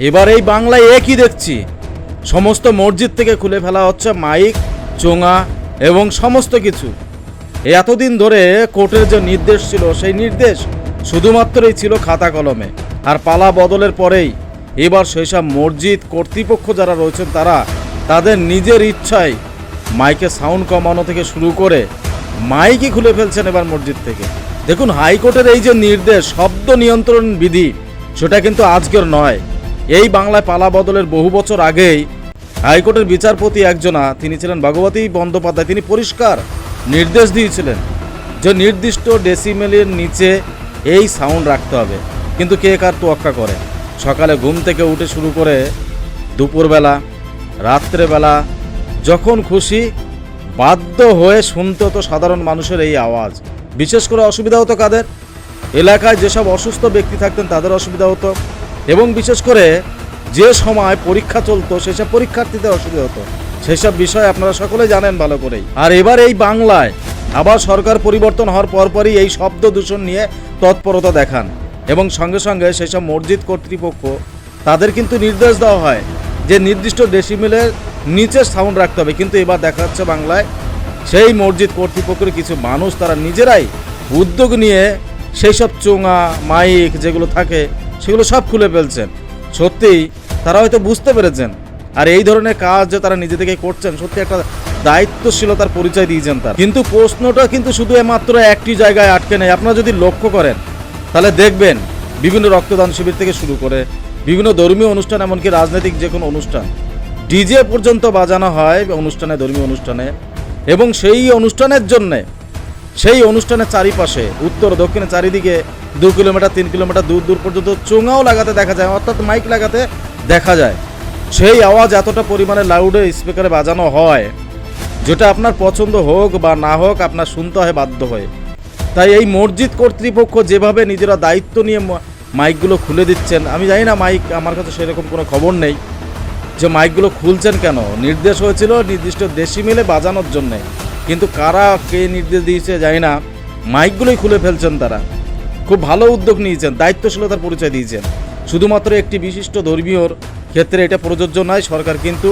এবার এই বাংলায় একই দেখছি, সমস্ত মসজিদ থেকে খুলে ফেলা হচ্ছে মাইক, চোঙা এবং সমস্ত কিছু। এতদিন ধরে কোর্টের যে নির্দেশ ছিল, সেই নির্দেশ শুধুমাত্রই ছিল খাতা কলমে। আর পালা বদলের পরেই এবার সেসব মসজিদ কর্তৃপক্ষ যারা রয়েছেন তারা তাদের নিজের ইচ্ছায় মাইকে সাউন্ড কমানো থেকে শুরু করে মাইকই খুলে ফেলছেন এবার মসজিদ থেকে। দেখুন, হাইকোর্টের এই যে নির্দেশ, শব্দ নিয়ন্ত্রণ বিধি, সেটা কিন্তু আজকের নয়। এই বাংলায় পালা বদলের বহু বছর আগেই হাইকোর্টের বিচারপতি একজনা, তিনি ছিলেন ভগবতী বন্দ্যোপাধ্যায়, তিনি পরিষ্কার নির্দেশ দিয়েছিলেন যে নির্দিষ্ট ডেসিমেলের নিচে এই সাউন্ড রাখতে হবে। কিন্তু কে কার তোয়াক্কা করে? সকালে ঘুম থেকে উঠে শুরু করে দুপুরবেলা, রাত্রেবেলা, যখন খুশি বাধ্য হয়ে শুনতে হতো সাধারণ মানুষের এই আওয়াজ। বিশেষ করে অসুবিধা হতো কাদের? এলাকায় যেসব অসুস্থ ব্যক্তি থাকতেন তাদের অসুবিধা হতো, এবং বিশেষ করে যে সময় পরীক্ষা চলতো সেসব পরীক্ষার্থীদের অসুবিধা হতো। সেসব বিষয় আপনারা সকলে জানেন ভালো করেই। আর এবার এই বাংলায় আবার সরকার পরিবর্তন হওয়ার পরপরই এই শব্দ দূষণ নিয়ে তৎপরতা দেখান, এবং সঙ্গে সঙ্গে সেসব মসজিদ কর্তৃপক্ষ তাদের কিন্তু নির্দেশ দেওয়া হয় যে নির্দিষ্ট ডেসিমেলের নিচে সাউন্ড রাখতে হবে। কিন্তু এবার দেখা যাচ্ছে বাংলায় সেই মসজিদ কর্তৃপক্ষের কিছু মানুষ তারা নিজেরাই উদ্যোগ নিয়ে সেই সব চোঙা, মাইক যেগুলো থাকে সেগুলো সব খুলে ফেলছেন। সত্যিই তারা হয়তো বুঝতে পেরেছেন, আর এই ধরনের কাজ যে তারা নিজে থেকে করছেন, সত্যি একটা দায়িত্বশীলতার পরিচয় দিয়েছেন তারা। কিন্তু প্রশ্নটা কিন্তু শুধু মাত্র একটি জায়গায় আটকে নেই। আপনারা যদি লক্ষ্য করেন তাহলে দেখবেন বিভিন্ন রক্তদান শিবির থেকে শুরু করে বিভিন্ন ধর্মীয় অনুষ্ঠান, এমনকি রাজনৈতিক যে কোনো অনুষ্ঠান, ডিজে পর্যন্ত বাজানো হয় অনুষ্ঠানে, ধর্মীয় অনুষ্ঠানে। এবং সেই অনুষ্ঠানের জন্যে সেই অনুষ্ঠানের চারিপাশে, উত্তর দক্ষিণে চারিদিকে 2 কিলোমিটার 3 কিলোমিটার দূর দূর পর্যন্ত চোঙাও লাগাতে দেখা যায়, অর্থাৎ মাইক লাগাতে দেখা যায়। সেই আওয়াজ এতটা পরিমাণে লাউডে স্পিকারে বাজানো হয়, যেটা আপনার পছন্দ হোক বা না হোক আপনার শুনতে হয় বাধ্য হয়ে। তাই এই মসজিদ কর্তৃপক্ষ যেভাবে নিজেরা দায়িত্ব নিয়ে মাইকগুলো খুলে দিচ্ছেন, আমি জানি না, মাইক আমার কাছে সেরকম কোনো খবর নেই যে মাইকগুলো খুলছেন কেন। নির্দেশ হয়েছিল নির্দিষ্ট ডেসিমেলে বাজানোর জন্যে, কিন্তু কারা কে নির্দেশ দিয়েছে জানি না, মাইকগুলোই খুলে ফেলছেন তারা। খুব ভালো উদ্যোগ নিয়েছেন, দায়িত্বশীলতার পরিচয় দিয়েছেন। শুধুমাত্র একটি বিশিষ্ট ধর্মীয়র ক্ষেত্রে এটা প্রযোজ্য নয়, সরকার কিন্তু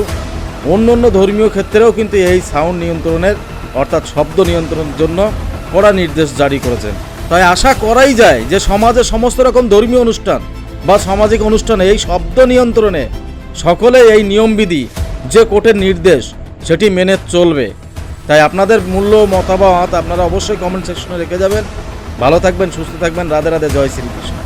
অন্য অন্য ধর্মীয় ক্ষেত্রেও কিন্তু এই সাউন্ড নিয়ন্ত্রণের, অর্থাৎ শব্দ নিয়ন্ত্রণের জন্য কড়া নির্দেশ জারি করেছেন। তাই আশা করাই যায় যে সমাজে সমস্ত রকম ধর্মীয় অনুষ্ঠান বা সামাজিক অনুষ্ঠানে এই শব্দ নিয়ন্ত্রণে সকলে এই নিয়মবিধি যে কোর্টের নির্দেশ সেটি মেনে চলবে। তাই আপনাদের মূল্য মতামত আপনারা অবশ্যই কমেন্ট সেকশনে রেখে যাবেন। ভালো থাকবেন, সুস্থ থাকবেন। রাধে রাধে, জয় শ্রীকৃষ্ণ।